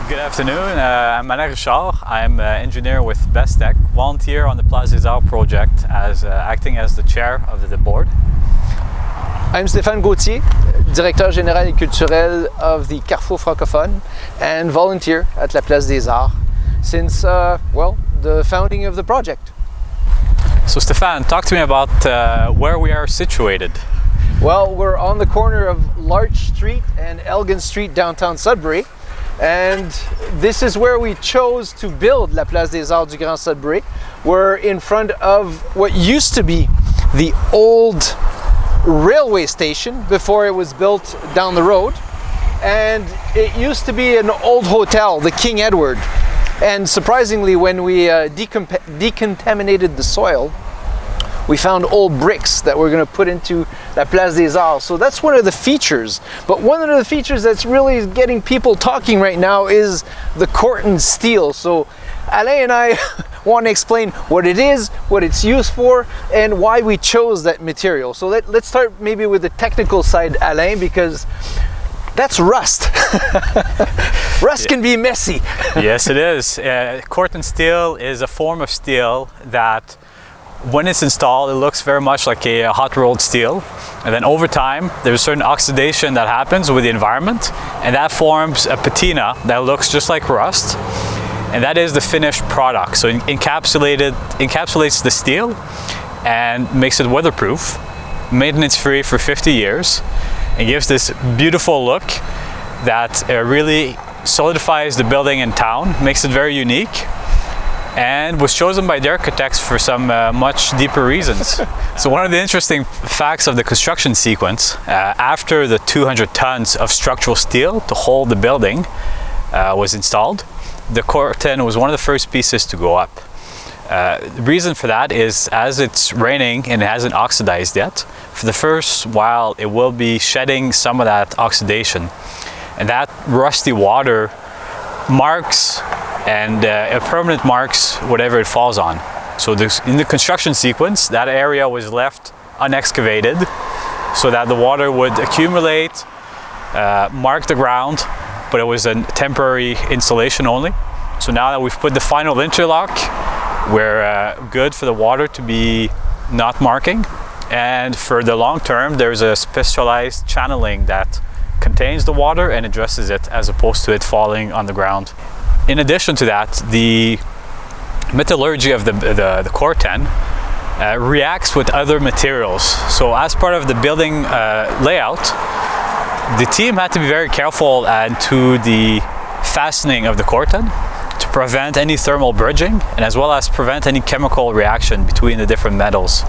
Good afternoon, I'm Alain Richard. I'm an engineer with Bestech, volunteer on the Place des Arts project acting as the chair of the board. I'm Stéphane Gauthier, directeur général et culturel of the Carrefour Francophone and volunteer at la Place des Arts since, the founding of the project. So Stéphane, talk to me about where we are situated. Well, we're on the corner of Larch Street and Elgin Street, downtown Sudbury. And this is where we chose to build La Place des Arts du Grand Sudbury. We're in front of what used to be the old railway station before it was built down the road. And it used to be an old hotel, the King Edward. And surprisingly, when we decontaminated the soil, we found old bricks that we're going to put into La Place des Arts. So that's one of the features. But one of the features that's really getting people talking right now is the Cortene steel. So Alain and I want to explain what it is, what it's used for, and why we chose that material. So let's start maybe with the technical side, Alain, because that's rust. Rust can be messy. Yes, it is. Cortene steel is a form of steel that when it's installed, it looks very much like a hot rolled steel, and then over time there's certain oxidation that happens with the environment, and that forms a patina that looks just like rust, and that is the finished product. So it encapsulates the steel and makes it weatherproof, maintenance free for 50 years, and gives this beautiful look that really solidifies the building in town, makes it very unique, and was chosen by the architects for some much deeper reasons. So one of the interesting facts of the construction sequence, after the 200 tons of structural steel to hold the building was installed, the Cortene was one of the first pieces to go up. The reason for that is, as it's raining and it hasn't oxidized yet, for the first while it will be shedding some of that oxidation, and that rusty water marks and permanent marks whatever it falls on. So in the construction sequence, that area was left unexcavated so that the water would accumulate, mark the ground, but it was a temporary installation only. So now that we've put the final interlock, we're good for the water to be not marking. And for the long term, there's a specialized channeling that contains the water and addresses it, as opposed to it falling on the ground. In addition to that, the metallurgy of the Cortene reacts with other materials. So as part of the building layout, the team had to be very careful to the fastening of the Cortene to prevent any thermal bridging, and as well as prevent any chemical reaction between the different metals.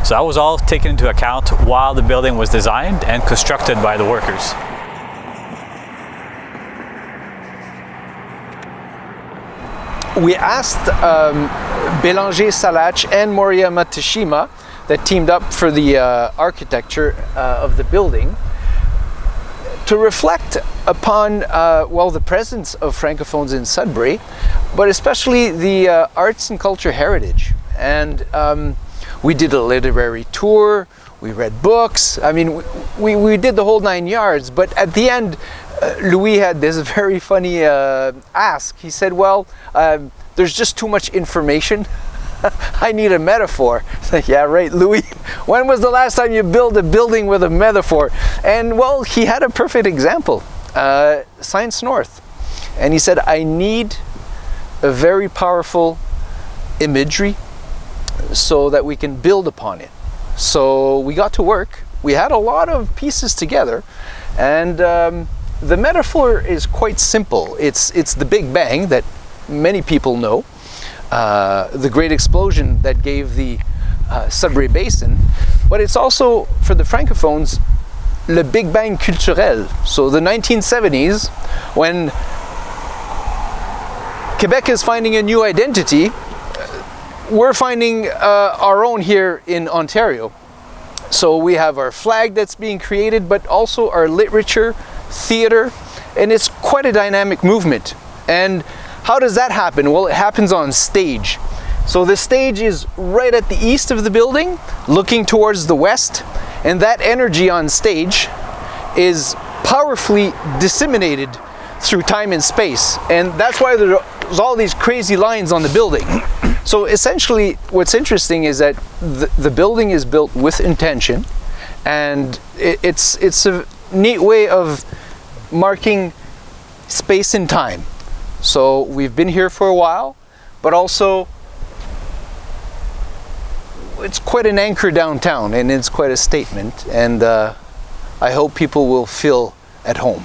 So that was all taken into account while the building was designed and constructed by the workers. We asked Bélanger Salach and Moria Matsushima, that teamed up for the architecture of the building, to reflect upon the presence of Francophones in Sudbury, but especially the arts and culture heritage. And we did a literary tour, we read books, I mean, we did the whole 9 yards, but at the end, Louis had this very funny ask. He said, there's just too much information. I need a metaphor. It's like, yeah, right, Louis. When was the last time you built a building with a metaphor? And well, he had a perfect example, Science North. And he said, I need a very powerful imagery so that we can build upon it. So we got to work. We had a lot of pieces together, and the metaphor is quite simple. It's the Big Bang that many people know, the great explosion that gave the Sudbury Basin, but it's also, for the Francophones, le Big Bang culturel. So the 1970s, when Quebec is finding a new identity, we're finding our own here in Ontario. So we have our flag that's being created, but also our literature, theater, and it's quite a dynamic movement. And how does that happen? Well, it happens on stage. So the stage is right at the east of the building, looking towards the west, and that energy on stage is powerfully disseminated through time and space. And that's why there's all these crazy lines on the building. So essentially, what's interesting is that the building is built with intention, and it's a neat way of marking space and time. So we've been here for a while, but also it's quite an anchor downtown, and it's quite a statement, and I hope people will feel at home.